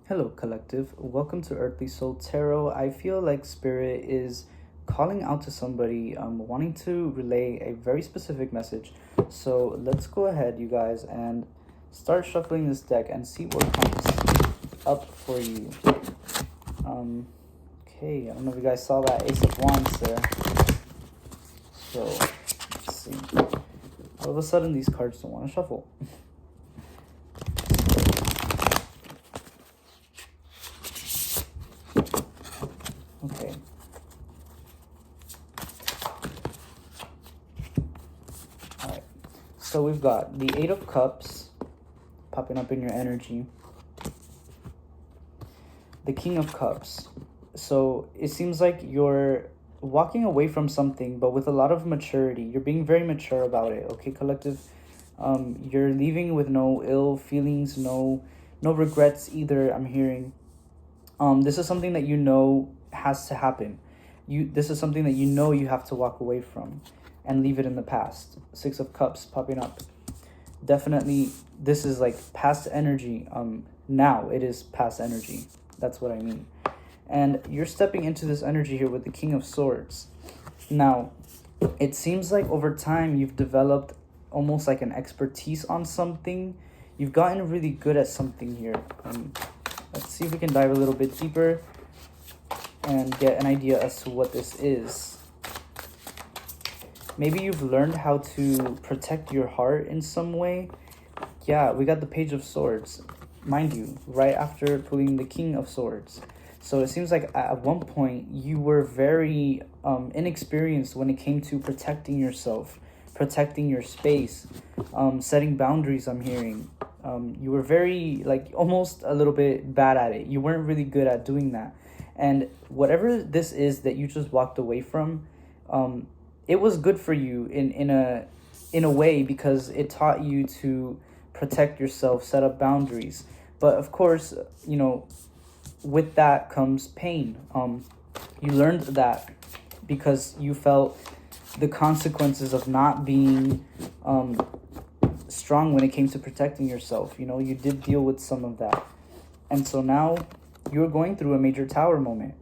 Hello, collective. Welcome to Earthly Soul Tarot. I feel like Spirit is calling out to somebody, wanting to relay a very specific message. So let's go ahead, you guys, and start shuffling this deck and see what comes up for you. Okay, I don't know if you guys saw that Ace of Wands there. So, let's see. All of a sudden, these cards don't want to shuffle. Okay. Alright. So we've got the Eight of Cups popping up in your energy. The King of Cups. So it seems like you're walking away from something, but with a lot of maturity. You're being very mature about it, okay, collective? You're leaving with no ill feelings, no regrets either, I'm hearing. This is something that you know has to happen. This is something that you know you have to walk away from and leave it in the past. Six of Cups popping up. Definitely, this is like past energy. Now it is past energy. That's what I mean. And you're stepping into this energy here with the King of Swords. Now, it seems like over time you've developed almost like an expertise on something. You've gotten really good at something here. Let's see if we can dive a little bit deeper and get an idea as to what this is. Maybe you've learned how to protect your heart in some way. Yeah, we got the Page of Swords, mind you, right after pulling the King of Swords. So it seems like at one point you were very inexperienced when it came to protecting yourself, protecting your space, setting boundaries, I'm hearing. You were very, like, almost a little bit bad at it. You weren't really good at doing that. And whatever this is that you just walked away from, it was good for you in a way, because it taught you to protect yourself, set up boundaries. But of course, you know, with that comes pain. You learned that because you felt the consequences of not being strong when it came to protecting yourself. You know, you did deal with some of that. And so now you're going through a major tower moment.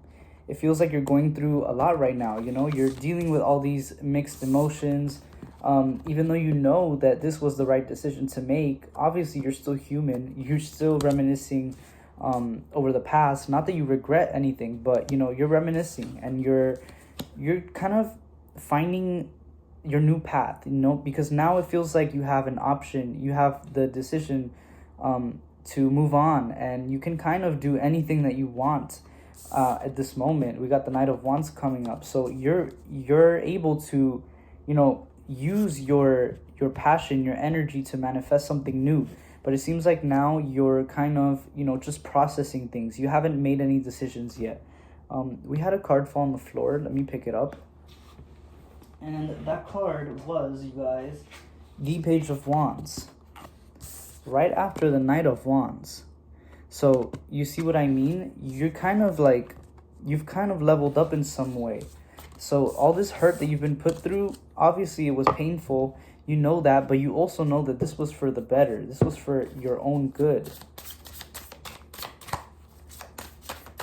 It feels like you're going through a lot right now. You know, you're dealing with all these mixed emotions. Even though you know that this was the right decision to make, obviously you're still human. You're still reminiscing over the past. Not that you regret anything, but, you know, you're reminiscing and you're kind of finding your new path, you know, because now it feels like you have an option. You have the decision to move on, and you can kind of do anything that you want at this moment. We got the Knight of Wands coming up, so you're able to, you know, use your passion, your energy to manifest something new. But it seems like now you're kind of, you know, just processing things. You haven't made any decisions yet. We had a card fall on the floor. Let me pick it up. And that card was, you guys, the Page of Wands. Right after the Knight of Wands. So you see what I mean? You're kind of like, you've kind of leveled up in some way. So all this hurt that you've been put through, obviously it was painful. You know that, but you also know that this was for the better. This was for your own good.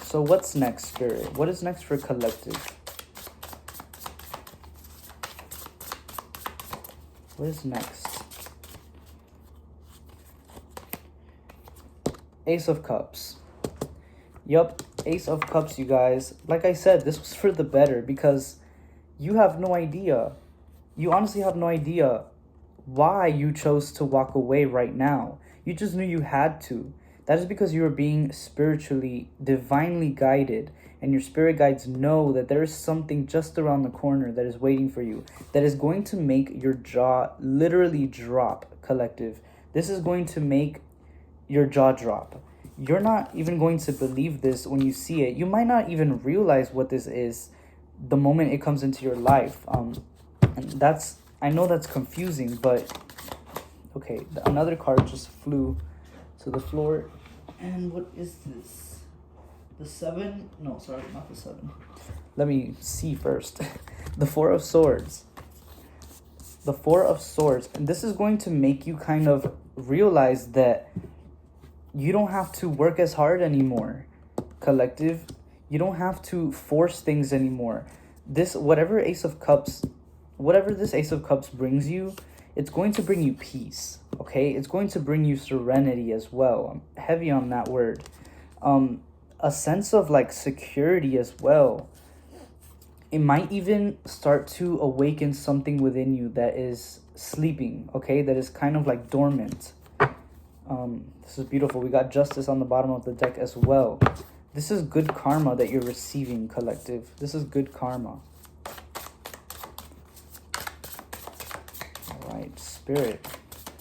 So what's next, Spirit? What is next for collective? What is next? Ace of Cups. Yup, Ace of Cups, you guys. Like I said, this was for the better, because you have no idea. You honestly have no idea why you chose to walk away right now. You just knew you had to. That is because you were being spiritually, divinely guided. And your spirit guides know that there is something just around the corner that is waiting for you, that is going to make your jaw literally drop, collective. This is going to make your jaw drop. You're not even going to believe this when you see it. You might not even realize what this is the moment it comes into your life. And that's, I know that's confusing, but okay, another card just flew to the floor. And what is this? The 7? No, sorry, not the 7. Let me see first. The Four of Swords. The Four of Swords. And this is going to make you kind of realize that you don't have to work as hard anymore, collective. You don't have to force things anymore. This, whatever this Ace of Cups brings you, it's going to bring you peace, okay? It's going to bring you serenity as well. I'm heavy on that word. A sense of like security as well. It might even start to awaken something within you that is sleeping, okay? That is kind of like dormant. This is beautiful. We got Justice on the bottom of the deck as well. This is good karma that you're receiving, collective. This is good karma. All right, Spirit.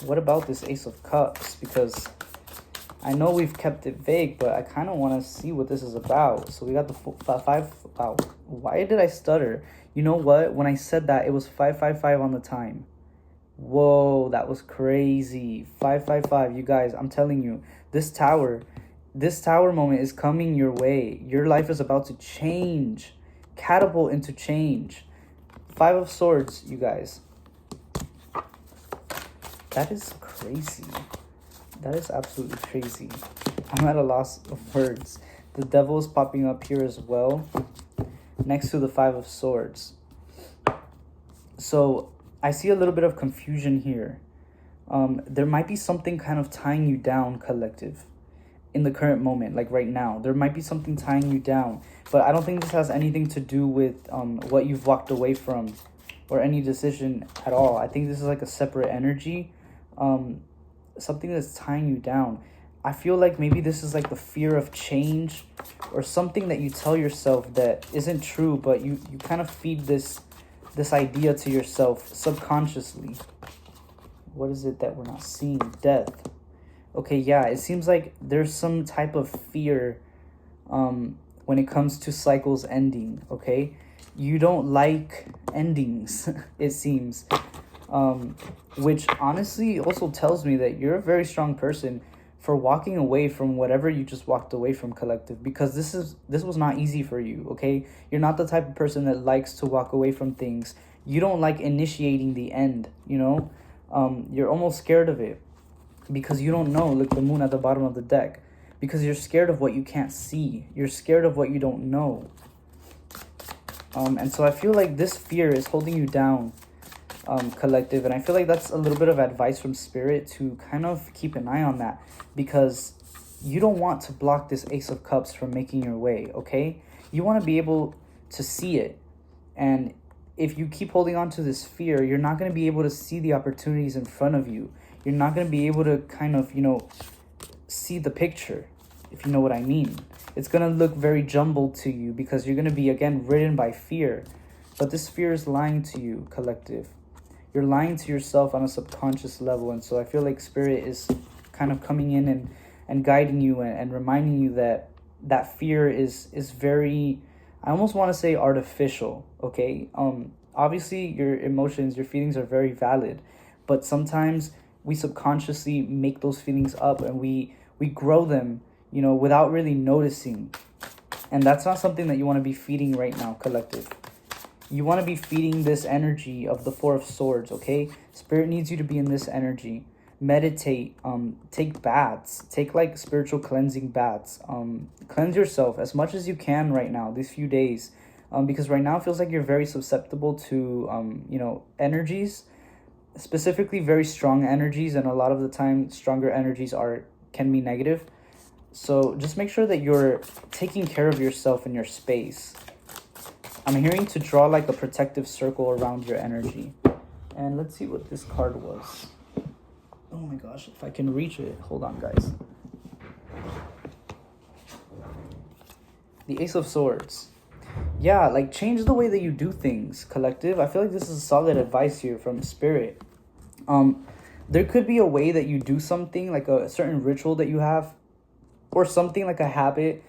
What about this Ace of Cups? Because I know we've kept it vague, but I kind of want to see what this is about. So we got the five. Wow, why did I stutter? You know what? When I said that, it was 555 on the time. Whoa, that was crazy. 555, you guys. I'm telling you, this tower moment is coming your way. Your life is about to change, catapult into change. 5 of Swords, you guys. That is crazy. That is absolutely crazy. I'm at a loss of words. The Devil is popping up here as well, next to the 5 of Swords. So I see a little bit of confusion here. There might be something kind of tying you down, collective, in the current moment, like right now. There might be something tying you down, but I don't think this has anything to do with what you've walked away from or any decision at all. I think this is like a separate energy, something that's tying you down. I feel like maybe this is like the fear of change or something that you tell yourself that isn't true, but you kind of feed this idea to yourself subconsciously. What is it that we're not seeing? Death. Okay, yeah, it seems like there's some type of fear when it comes to cycles ending, okay? You don't like endings, it seems. Which honestly also tells me that you're a very strong person for walking away from whatever you just walked away from, collective, because this was not easy for you, okay? You're not the type of person that likes to walk away from things. You don't like initiating the end, you know? You're almost scared of it because you don't know. Look, the Moon at the bottom of the deck. Because you're scared of what you can't see. You're scared of what you don't know. And so I feel like this fear is holding you down, collective, and I feel like that's a little bit of advice from Spirit to kind of keep an eye on that, because you don't want to block this Ace of Cups from making your way, okay? You want to be able to see it, and if you keep holding on to this fear, you're not going to be able to see the opportunities in front of you. You're not going to be able to kind of, see the picture, if you know what I mean. It's going to look very jumbled to you because you're going to be, again, ridden by fear. But this fear is lying to you, collective. You're lying to yourself on a subconscious level. And so I feel like Spirit is kind of coming in and guiding you and reminding you that that fear is very, I almost want to say artificial, okay? Obviously, your emotions, your feelings are very valid. But sometimes we subconsciously make those feelings up and we grow them, without really noticing. And that's not something that you want to be feeding right now, collective. You want to be feeding this energy of the 4 of Swords, okay? Spirit needs you to be in this energy. Meditate, take baths, take like spiritual cleansing baths. Cleanse yourself as much as you can right now, these few days. Because right now it feels like you're very susceptible to, energies, specifically very strong energies. And a lot of the time, stronger energies can be negative. So just make sure that you're taking care of yourself in your space. I'm hearing to draw like a protective circle around your energy. And let's see what this card was. Oh my gosh, if I can reach it. Hold on, guys. The Ace of Swords. Yeah, like change the way that you do things, collective. I feel like this is solid advice here from Spirit. There could be a way that you do something, like a certain ritual that you have, or something like a habit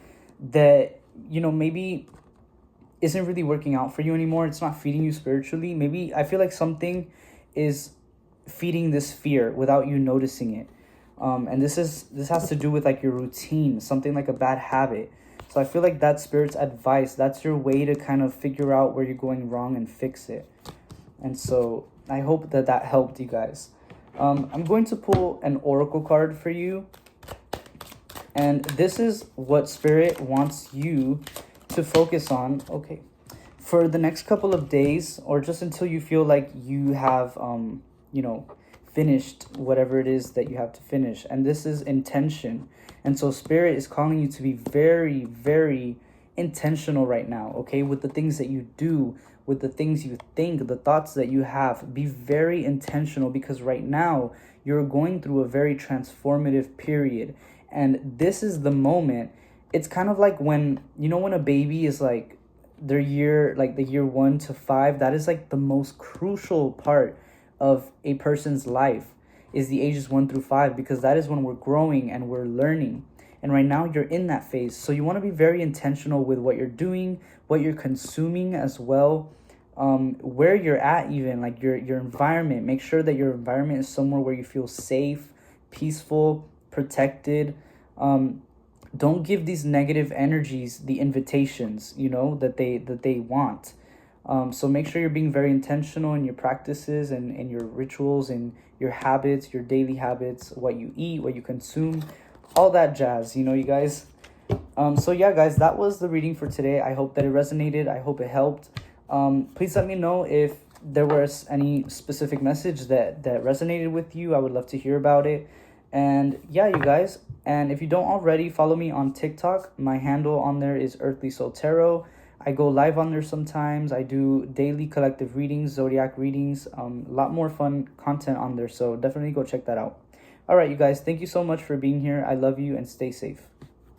that, maybe isn't really working out for you anymore. It's not feeding you spiritually. Maybe I feel like something is feeding this fear without you noticing it. And this has to do with like your routine, something like a bad habit. So I feel like that's Spirit's advice. That's your way to kind of figure out where you're going wrong and fix it. And so I hope that helped you guys. I'm going to pull an oracle card for you. And this is what Spirit wants you to focus on, okay, for the next couple of days, or just until you feel like you have, you know, finished whatever it is that you have to finish. And this is intention. And so Spirit is calling you to be very, very intentional right now, okay, with the things that you do, with the things you think, the thoughts that you have. Be very intentional, because right now you're going through a very transformative period. And this is the moment. It's kind of like when, you know, when a baby is like their year, like the year 1 to 5, that is like the most crucial part of a person's life, is the ages 1 through 5, because that is when we're growing and we're learning. And right now you're in that phase. So you want to be very intentional with what you're doing, what you're consuming as well, where you're at, even like your environment. Make sure that your environment is somewhere where you feel safe, peaceful, protected. Don't give these negative energies the invitations, you know, that they want. So make sure you're being very intentional in your practices and in your rituals and your habits, your daily habits, what you eat, what you consume, all that jazz, you know, you guys. So yeah, guys, that was the reading for today. I hope that it resonated. I hope it helped. Please let me know if there was any specific message that resonated with you. I would love to hear about it. And yeah, you guys, and if you don't already, follow me on TikTok. My handle on there is Earthly Soul Tarot. I go live on there sometimes. I do daily collective readings, zodiac readings, a lot more fun content on there. So definitely go check that out. All right, you guys, thank you so much for being here. I love you, and stay safe.